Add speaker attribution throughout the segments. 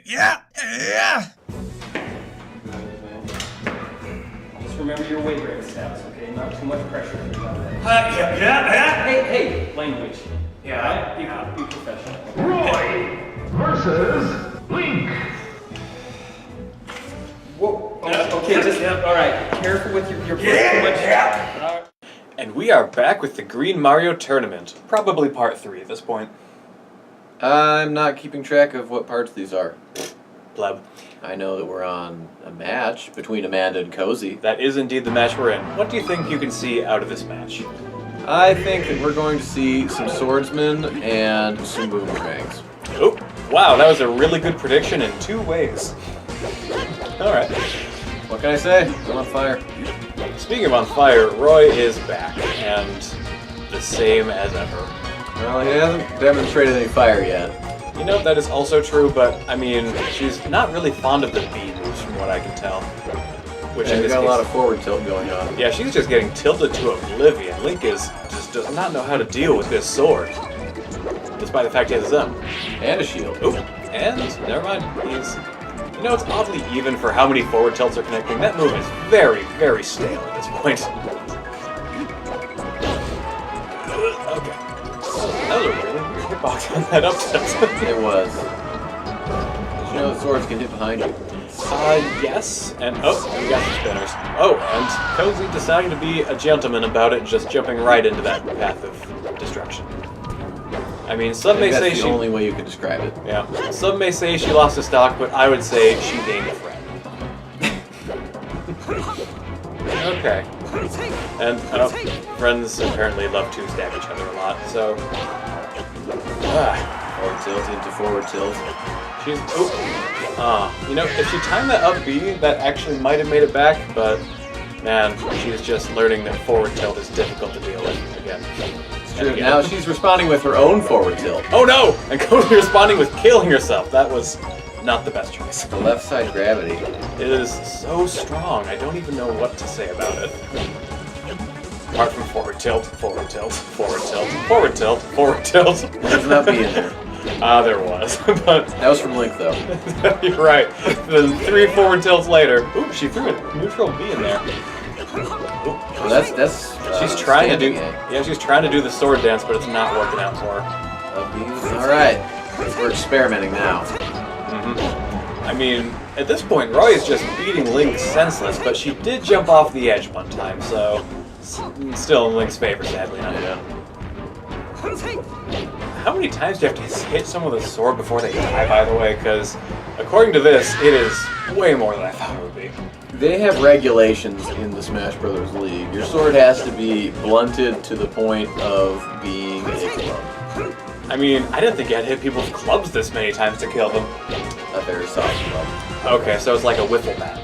Speaker 1: Yeah.
Speaker 2: Just remember your weight rate stats, okay? Not too much pressure.
Speaker 1: Yeah.
Speaker 2: Hey, language.
Speaker 1: Yeah.
Speaker 2: Right? Be professional.
Speaker 3: Roy versus Link.
Speaker 2: Whoa. Okay, just all right. Careful with your too much.
Speaker 1: Yeah.
Speaker 4: And we are back with the Green Mario Tournament. Probably part 3 at this point.
Speaker 5: I'm not keeping track of what parts these are.
Speaker 4: Pleb.
Speaker 5: I know that we're on a match between Amanda and Cozy.
Speaker 4: That is indeed the match we're in. What do you think you can see out of this match?
Speaker 5: I think that we're going to see some swordsmen and some boomerangs.
Speaker 4: Oh, wow, that was a really good prediction in 2 ways. Alright.
Speaker 5: What can I say? I'm on fire.
Speaker 4: Speaking of on fire, Roy is back, and the same as ever.
Speaker 5: Well, he hasn't demonstrated any fire yet.
Speaker 4: You know, that is also true, but, I mean, she's not really fond of the B moves from what I can tell. Which
Speaker 5: Yeah,
Speaker 4: in
Speaker 5: he's
Speaker 4: this
Speaker 5: got a
Speaker 4: case,
Speaker 5: lot of forward tilt going on.
Speaker 4: yeah, she's just getting tilted to oblivion. Link just does not know how to deal with this sword. Despite the fact he has his own.
Speaker 5: And a shield.
Speaker 4: Oop, and never mind, he's... You know, it's oddly even for how many forward tilts are connecting. That move is very, very stale at this point. Okay. That was a really weird hitbox on that up tilt.
Speaker 5: It was. Did you know that swords can hit behind you?
Speaker 4: Yes, and oh, we got the spinners. Oh, and Cozy deciding to be a gentleman about it and just jumping right into that path of destruction. I mean, some may say
Speaker 5: that's the only way you can describe it.
Speaker 4: Yeah, some may say she lost a stock, but I would say she gained a friend. Okay. And friends apparently love to stab each other a lot, so...
Speaker 5: Forward tilt into forward tilt.
Speaker 4: She's... you know, if she timed that up B, that actually might have made it back, but... Man, she's just learning that forward tilt is difficult to deal with again.
Speaker 5: True. Now she's responding with her own forward tilt.
Speaker 4: Oh no! And Cozy responding with killing herself. That was not the best choice.
Speaker 5: The left side gravity.
Speaker 4: It is so strong, I don't even know what to say about it. Apart from forward tilt, forward tilt, forward tilt, forward tilt, forward tilt.
Speaker 5: There's not B in there.
Speaker 4: There was, but...
Speaker 5: That was from Link, though.
Speaker 4: You're right. Then 3 forward tilts later. Oop, she threw a neutral B in there.
Speaker 5: Well, that's
Speaker 4: She's trying to do...
Speaker 5: standing it.
Speaker 4: Yeah, she's trying to do the sword dance, but it's not working out for her.
Speaker 5: Alright. We're experimenting now.
Speaker 4: I mean, at this point, Roy is just beating Link senseless, but she did jump off the edge one time, so still in Link's favor, sadly enough.
Speaker 5: Yeah.
Speaker 4: How many times do you have to hit someone with a sword before they die, by the way? Because according to this, it is way more than I thought it would be.
Speaker 5: They have regulations in the Smash Brothers League. Your sword has to be blunted to the point of being a club.
Speaker 4: I mean, I didn't think you had to hit people with clubs this many times to kill them.
Speaker 5: A very soft club.
Speaker 4: Okay, so it's like a wiffle bat.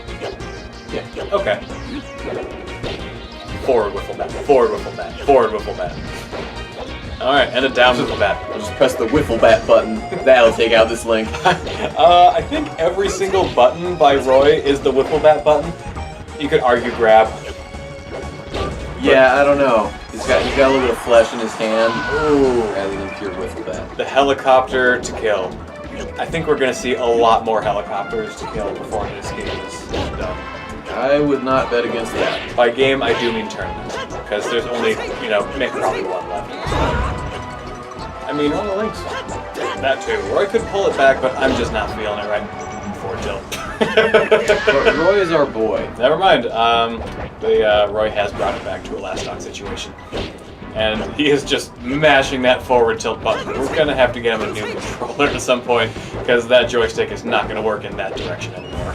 Speaker 5: Yeah.
Speaker 4: Okay. Forward wiffle bat, forward wiffle bat, forward wiffle bat. Alright, and a down wiffle bat.
Speaker 5: I'll just press the wiffle bat button. That'll take out this Link.
Speaker 4: I think every single button by Roy is the wiffle bat button. You could argue grab.
Speaker 5: Yeah, I don't know. He's got a little bit of flesh in his hand. Ooh, rather than pure wiffle bat.
Speaker 4: The helicopter to kill. I think we're going to see a lot more helicopters to kill before this game is done.
Speaker 5: I would not bet against that.
Speaker 4: By game, I do mean tournament. Because there's only, maybe probably 1 left. I mean,
Speaker 5: All the Links.
Speaker 4: that too. Roy could pull it back, but I'm just not feeling it right forward tilt.
Speaker 5: Roy is our boy.
Speaker 4: Never mind. Roy has brought it back to a last stock situation. And he is just mashing that forward tilt button. We're going to have to get him a new controller at some point, because that joystick is not going to work in that direction anymore.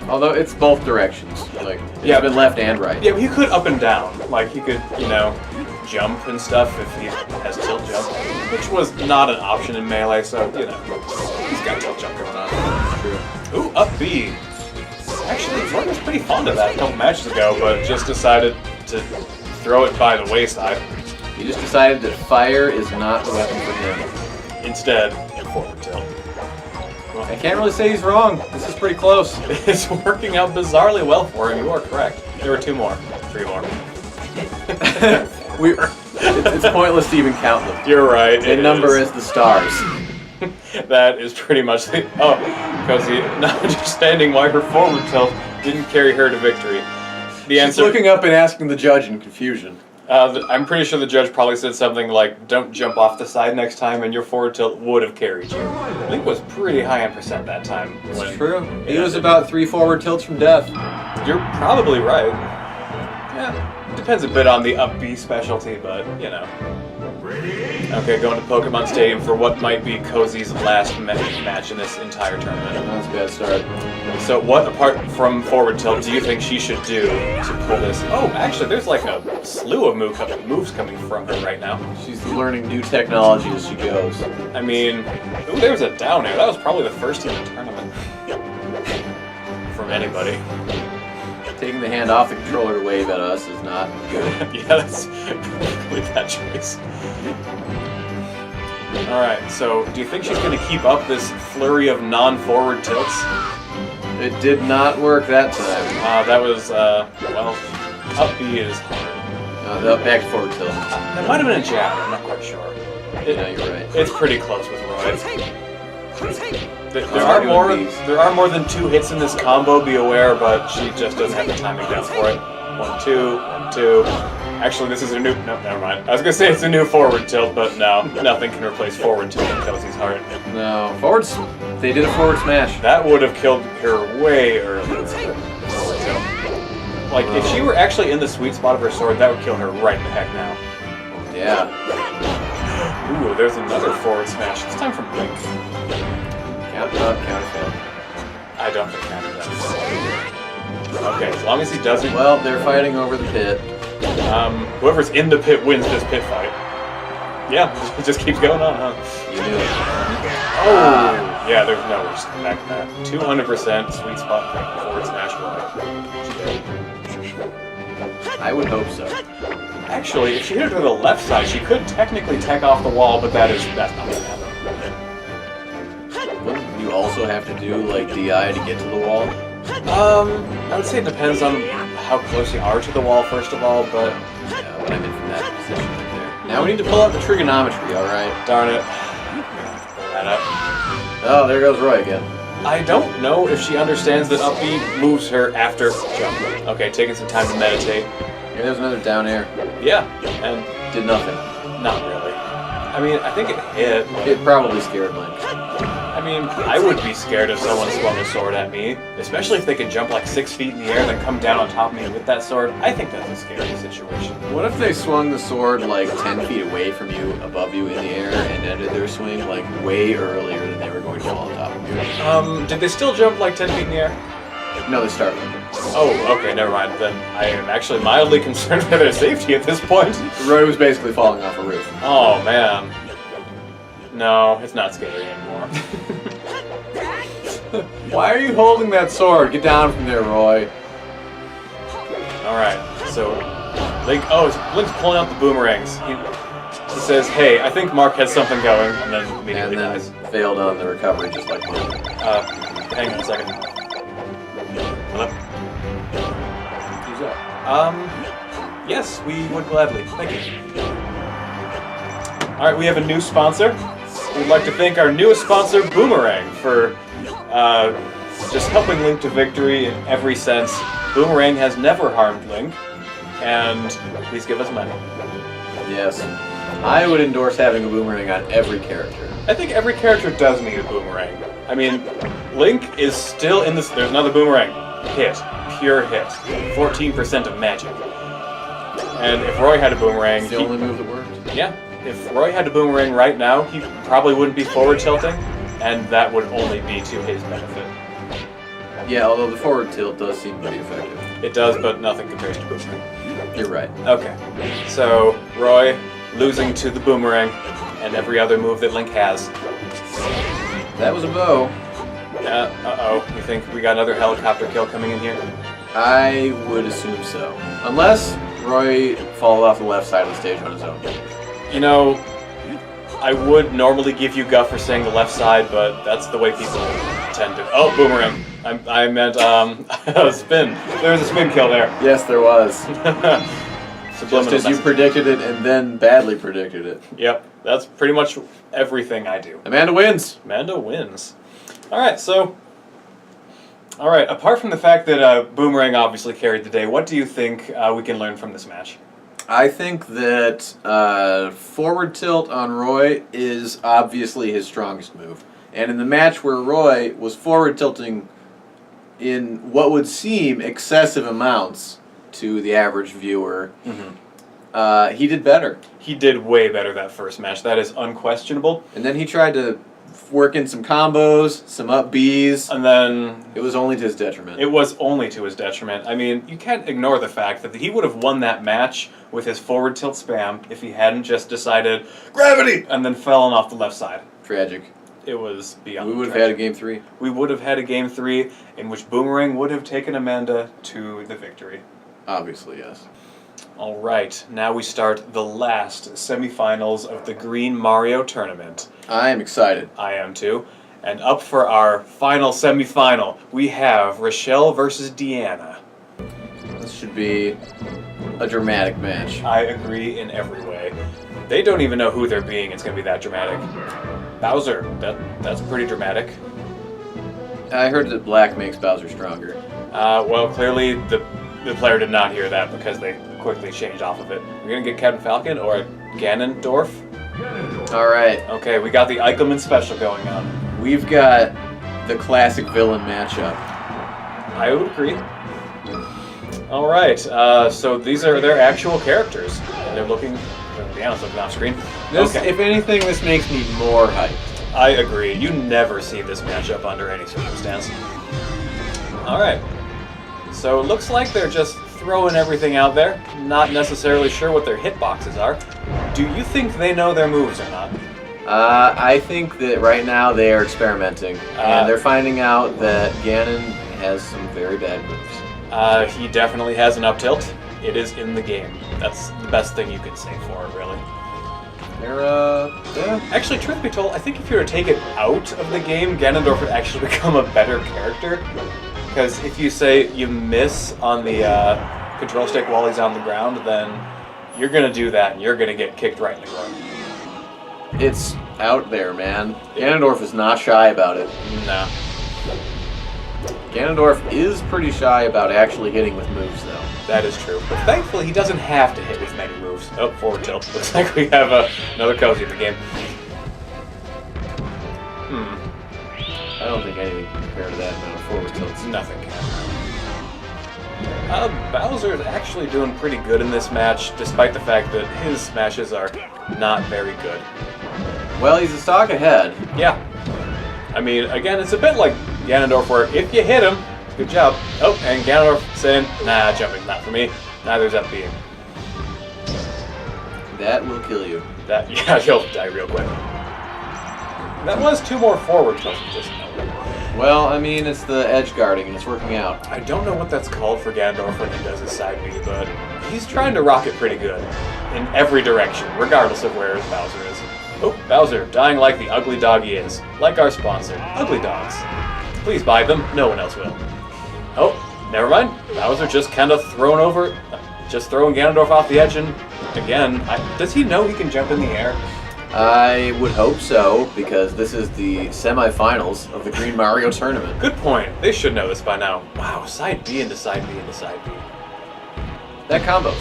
Speaker 5: Although it's both directions. Like,
Speaker 4: Yeah.
Speaker 5: it's been left and right.
Speaker 4: Yeah, but he could up and down. Like, he could, jump and stuff if he has tilt jump, which was not an option in Melee, so, he's got tilt jump going on.
Speaker 5: True.
Speaker 4: Ooh, up B. Actually, Roy was pretty fond of that a couple matches ago, but just decided to throw it by the wayside.
Speaker 5: He just decided that fire is not the weapon for him.
Speaker 4: Instead, forward tilt.
Speaker 5: I can't really say he's wrong. This is pretty close.
Speaker 4: It's working out bizarrely well for him. You are correct. There were 2 more. 3 more.
Speaker 5: It's pointless to even count them.
Speaker 4: You're right.
Speaker 5: The number is the stars.
Speaker 4: That is pretty much the... Oh, Cozy, not understanding why her forward tilt didn't carry her to victory. The
Speaker 5: She's
Speaker 4: answer...
Speaker 5: looking up and asking the judge in confusion.
Speaker 4: I'm pretty sure the judge probably said something like, don't jump off the side next time, and your forward tilt would have carried you. Link was pretty high on percent that time.
Speaker 5: That's true. He was about 3 forward tilts from death.
Speaker 4: You're probably right. Yeah, depends a bit on the up B specialty, but, you know. Okay, going to Pokemon Stadium for what might be Cozy's last match in this entire tournament.
Speaker 5: That's a bad start.
Speaker 4: So what, apart from forward tilt, do you think she should do to pull this? Oh, actually, there's like a slew of moves coming from her right now.
Speaker 5: She's learning new technology as she goes.
Speaker 4: I mean, ooh, there was a down air. That was probably the first in the tournament. From anybody.
Speaker 5: Taking the hand off the controller to wave at us is not good.
Speaker 4: Yeah, that's probably that choice. Alright, so do you think she's going to keep up this flurry of non-forward tilts?
Speaker 5: It did not work that time.
Speaker 4: That was, well, up B is hard.
Speaker 5: No, back forward tilt.
Speaker 4: That might have been a jab, I'm not quite sure.
Speaker 5: Yeah, you're right.
Speaker 4: It's pretty close with Roy. There are more than 2 hits in this combo, be aware, but she just doesn't have the timing down for it. 1, 2, 1, 2. Actually, this is a new... No, never mind. I was going to say it's a new forward tilt, but no. Nothing can replace forward tilt in Cozy's heart.
Speaker 5: No. Forwards... They did a forward smash.
Speaker 4: That would have killed her way earlier. Forward tilt. Like, if she were actually in the sweet spot of her sword, that would kill her right the heck now.
Speaker 5: Yeah.
Speaker 4: Ooh, there's another forward smash. It's time for Blink.
Speaker 5: Counter fail.
Speaker 4: I don't think counter that. Okay, as long as he doesn't...
Speaker 5: Well, they're fighting over the pit.
Speaker 4: Whoever's in the pit wins this pit fight. Yeah, it just keeps going on, huh?
Speaker 5: You knew it.
Speaker 4: Oh! Yeah, there's no way she's coming back from that. 200% sweet spot forward smash away.
Speaker 5: I would hope so.
Speaker 4: Actually, if she hit her to the left side, she could technically tech off the wall, but that's not going to happen.
Speaker 5: Wouldn't you also have to do, like, DI to get to the wall?
Speaker 4: I would say it depends on how close you are to the wall, first of all, but...
Speaker 5: Yeah, but I'm in from that position right there. Now we need to pull out the trigonometry, alright?
Speaker 4: Darn it. Pull that up.
Speaker 5: Oh, there goes Roy again.
Speaker 4: I don't know if she understands that up B moves her after jump. Okay, taking some time to meditate.
Speaker 5: Here, there's another down air.
Speaker 4: Yeah, and
Speaker 5: Did nothing.
Speaker 4: not really. I mean, I think it hit.
Speaker 5: It probably scared Link.
Speaker 4: I mean, I would be scared if someone swung a sword at me, especially if they could jump like 6 feet in the air and then come down on top of me with that sword. I think that's a scary situation.
Speaker 5: What if they swung the sword like 10 feet away from you, above you in the air, and ended their swing like way earlier than they were going to fall on top of you?
Speaker 4: Did they still jump like 10 feet in the air?
Speaker 5: No, they started.
Speaker 4: Oh, okay, never mind. Then I am actually mildly concerned for their safety at this point.
Speaker 5: Roy was basically falling off a roof.
Speaker 4: Oh, man. No, it's not scary anymore.
Speaker 5: Why are you holding that sword? Get down from there, Roy.
Speaker 4: Alright, so Link's pulling out the boomerangs. He says, hey, I think Mark has something going, and then immediately
Speaker 5: And
Speaker 4: dies.
Speaker 5: then failed on the recovery just like mine.
Speaker 4: Hang on a second. Hello?
Speaker 5: Who's up?
Speaker 4: Yes, we would gladly. Thank you. Alright, we have a new sponsor. We'd like to thank our newest sponsor, Boomerang, for just helping Link to victory in every sense. Boomerang has never harmed Link, and please give us money.
Speaker 5: Yes. I would endorse having a boomerang on every character.
Speaker 4: I think every character does need a boomerang. I mean, Link is still in this. There's another boomerang. Hit. Pure hit. 14% of magic. And if Roy had a boomerang...
Speaker 5: It's the only move that worked.
Speaker 4: Yeah. If Roy had a boomerang right now, he probably wouldn't be forward tilting, and that would only be to his benefit.
Speaker 5: Yeah, although the forward tilt does seem pretty effective.
Speaker 4: It does, but nothing compares to boomerang.
Speaker 5: You're right.
Speaker 4: Okay. So, Roy losing to the boomerang and every other move that Link has.
Speaker 5: That was a bow.
Speaker 4: Uh-oh. You think we got another helicopter kill coming in here?
Speaker 5: I would assume so. Unless Roy falls off the left side of the stage on his own.
Speaker 4: You know, I would normally give you guff for saying the left side, but that's the way people tend to... Oh, boomerang. I meant, spin. There was a spin kill there.
Speaker 5: Yes, there was. Just
Speaker 4: Subliminal
Speaker 5: as you
Speaker 4: message.
Speaker 5: predicted it and then badly predicted it.
Speaker 4: Yep. That's pretty much everything I do.
Speaker 5: Amanda wins.
Speaker 4: Amanda wins. All right, so... All right, apart from the fact that Boomerang obviously carried the day, what do you think we can learn from this match?
Speaker 5: I think that forward tilt on Roy is obviously his strongest move. And in the match where Roy was forward tilting in what would seem excessive amounts to the average viewer, he did better.
Speaker 4: He did way better that first match. That is unquestionable.
Speaker 5: And then he tried to work in some combos, some up Bs.
Speaker 4: And then...
Speaker 5: It was only to his detriment.
Speaker 4: It was only to his detriment. I mean, you can't ignore the fact that he would have won that match with his forward tilt spam if he hadn't just decided, gravity! And then fallen off the left side.
Speaker 5: Tragic.
Speaker 4: It was beyond
Speaker 5: We would have
Speaker 4: tragic.
Speaker 5: had a game 3.
Speaker 4: We would have had a game 3 in which Boomerang would have taken Amanda to the victory.
Speaker 5: Obviously, yes.
Speaker 4: All right, now we start the last semifinals of the Green Mario Tournament.
Speaker 5: I am excited.
Speaker 4: I am too. And up for our final semifinal, we have Rochelle versus Deanna.
Speaker 5: This should be a dramatic match.
Speaker 4: I agree in every way. They don't even know who they're being. It's going to be that dramatic. Bowser, that's pretty dramatic.
Speaker 5: I heard that black makes Bowser stronger.
Speaker 4: Well, clearly the player did not hear that because they quickly changed off of it. We're going to get Captain Falcon or Ganondorf?
Speaker 5: Alright,
Speaker 4: Okay, we got the Eichelman special going on.
Speaker 5: we've got the classic villain matchup.
Speaker 4: I would agree. All right, so these are their actual characters. They're looking... Deanna's looking off screen.
Speaker 5: This,
Speaker 4: Okay.
Speaker 5: if anything, this makes me more hyped.
Speaker 4: I agree. You never see this matchup under any circumstance. Alright. So it looks like they're just throwing everything out there. Not necessarily sure what their hitboxes are. Do you think they know their moves or not?
Speaker 5: I think that right now they are experimenting, and they're finding out that Ganon has some very bad moves.
Speaker 4: He definitely has an up tilt. It is in the game. That's the best thing you can say for it, really.
Speaker 5: They're, yeah.
Speaker 4: Actually, truth be told, I think if you were to take it out of the game, Ganondorf would actually become a better character. Because if you say you miss on the control stick while he's on the ground, then you're going to do that and you're going to get kicked right in the groin.
Speaker 5: It's out there, man. Ganondorf is not shy about it.
Speaker 4: No.
Speaker 5: Ganondorf is pretty shy about actually hitting with moves, though.
Speaker 4: That is true. But thankfully, he doesn't have to hit with many moves. Oh, forward tilt. Looks like we have another cozy in the game.
Speaker 5: I don't think anything can compare to that amount of forward tilts.
Speaker 4: Nothing can. Bowser is actually doing pretty good in this match, despite the fact that his smashes are not very good.
Speaker 5: Well, he's a stock ahead.
Speaker 4: Yeah. I mean, again, it's a bit like Ganondorf, where if you hit him, good job. Oh, and Ganondorf saying, nah, jumping, not for me. Neither's up being.
Speaker 5: That will kill you.
Speaker 4: Yeah, he'll die real quick. That was 2 more forward tilts, just know.
Speaker 5: Well, I mean, it's the edge guarding, and it's working out.
Speaker 4: I don't know what that's called for Ganondorf when he does his side B, but he's trying to rock it pretty good. In every direction, regardless of where Bowser is. Oh, Bowser, dying like the ugly dog he is. Like our sponsor, Ugly Dogs. Please buy them, no one else will. Oh, never mind. Bowser just kind of throwing Ganondorf off the edge, and again, does he know he can jump in the air?
Speaker 5: I would hope so, because this is the semifinals of the Green Mario Tournament.
Speaker 4: Good point. They should know this by now. Wow, side B into side B into side B.
Speaker 5: That combo.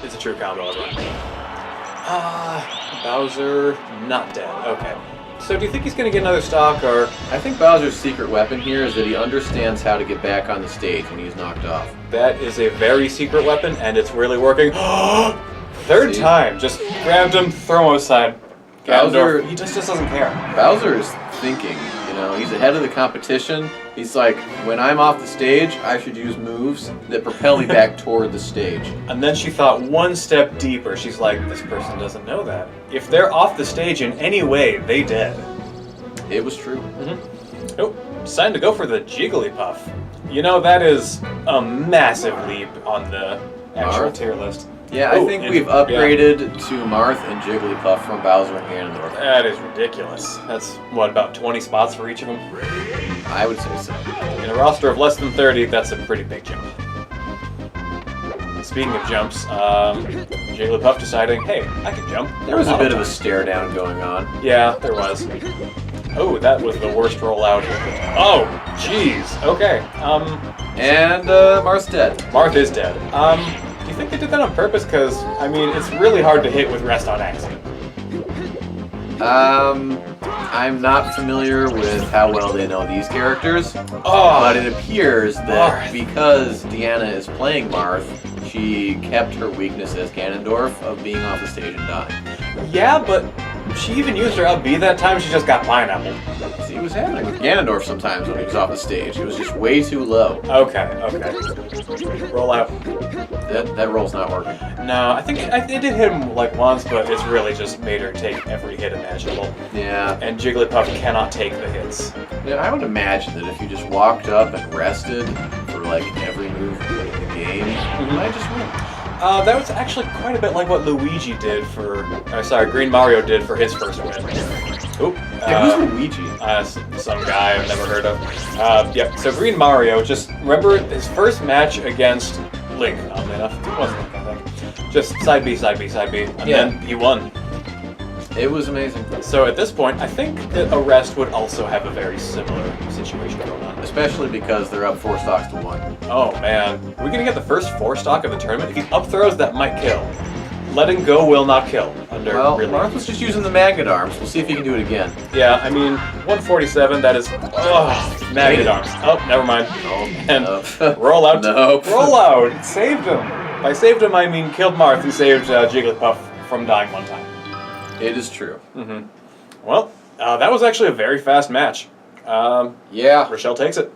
Speaker 4: It's a true combo, everyone. Bowser, not dead. Okay. So do you think he's going to get another stock, or...
Speaker 5: I think Bowser's secret weapon here is that he understands how to get back on the stage when he's knocked off.
Speaker 4: That is a very secret weapon, and it's really working. Third time. Just grabbed him, throw him aside.
Speaker 5: Bowser,
Speaker 4: he just doesn't care.
Speaker 5: Bowser is thinking, you know, he's ahead of the competition. He's like, when I'm off the stage, I should use moves that propel me back toward the stage.
Speaker 4: And then she thought one step deeper. She's like, this person doesn't know that. If they're off the stage in any way, they dead.
Speaker 5: It was true.
Speaker 4: Oh, it's time to go for the Jigglypuff. You know, that is a massive leap on the actual
Speaker 5: Marth?
Speaker 4: tier list.
Speaker 5: Yeah, I
Speaker 4: Oh,
Speaker 5: think
Speaker 4: and-
Speaker 5: we've upgraded to Marth and Jigglypuff from Bowser and Ganondorf.
Speaker 4: That is ridiculous. That's, what, about 20 spots for each of them?
Speaker 5: I would say so.
Speaker 4: In a roster of less than 30, that's a pretty big jump. speaking of jumps, Jigglypuff deciding, hey, I can jump.
Speaker 5: There was a bit of a stare down going on.
Speaker 4: Yeah, there was. Oh, that was the worst rollout. Oh, jeez. Okay.
Speaker 5: And Marth's dead.
Speaker 4: Marth is dead. Do you think they did that on purpose? Because, I mean, it's really hard to hit with rest on accident.
Speaker 5: I'm not familiar with how well they know these characters,
Speaker 4: Oh,
Speaker 5: but it appears that
Speaker 4: Marth.
Speaker 5: because Deanna is playing Marth, she kept her weakness as Ganondorf of being off the stage and dying.
Speaker 4: yeah, but she even used her up B that time. She just got pineapple.
Speaker 5: See, it was happening with Ganondorf sometimes when he was off the stage. It was just way too low.
Speaker 4: Okay. Roll out.
Speaker 5: That roll's not working.
Speaker 4: No, I think it did hit him like once, but it's really just made her take every hit imaginable.
Speaker 5: Yeah.
Speaker 4: And Jigglypuff cannot take the hits.
Speaker 5: Yeah, I would imagine that if you just walked up and rested for like every move in the game, you might just win.
Speaker 4: That was actually quite a bit like what Luigi did for... Green Mario did for his first win. Oop.
Speaker 5: Yeah, who's Luigi?
Speaker 4: Some guy I've never heard of. Yep, so Green Mario, just remember his first match against Link, oddly enough. It wasn't Link, I think. Just side B, and then he won.
Speaker 5: It was amazing.
Speaker 4: So at this point, I think that Arrest would also have a very similar situation going on.
Speaker 5: Especially because they're up 4 stocks to 1.
Speaker 4: Oh man, we're gonna get the first 4 stock of the tournament. If he up throws, that might kill. Letting go will not kill.
Speaker 5: Well, Marth was just using the magnet arms. We'll see if he can do it again.
Speaker 4: Yeah, I mean, 147. That is magnet arms. Oh, never mind. And roll out.
Speaker 5: Nope.
Speaker 4: Roll out. Saved him. By saved him, I mean killed Marth, who saved Jigglypuff from dying one time.
Speaker 5: It is true.
Speaker 4: Mm-hmm. Well, that was actually a very fast match.
Speaker 5: Yeah.
Speaker 4: Rochelle takes it.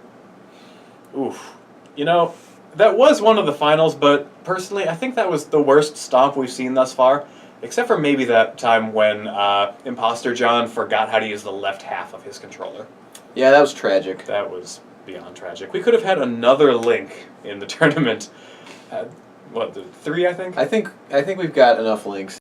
Speaker 4: Oof. You know, that was one of the finals, but personally, I think that was the worst stomp we've seen thus far. Except for maybe that time when Imposter John forgot how to use the left half of his controller.
Speaker 5: Yeah, that was tragic.
Speaker 4: That was beyond tragic. We could have had another Link in the tournament. 3, I think?
Speaker 5: I think we've got enough links.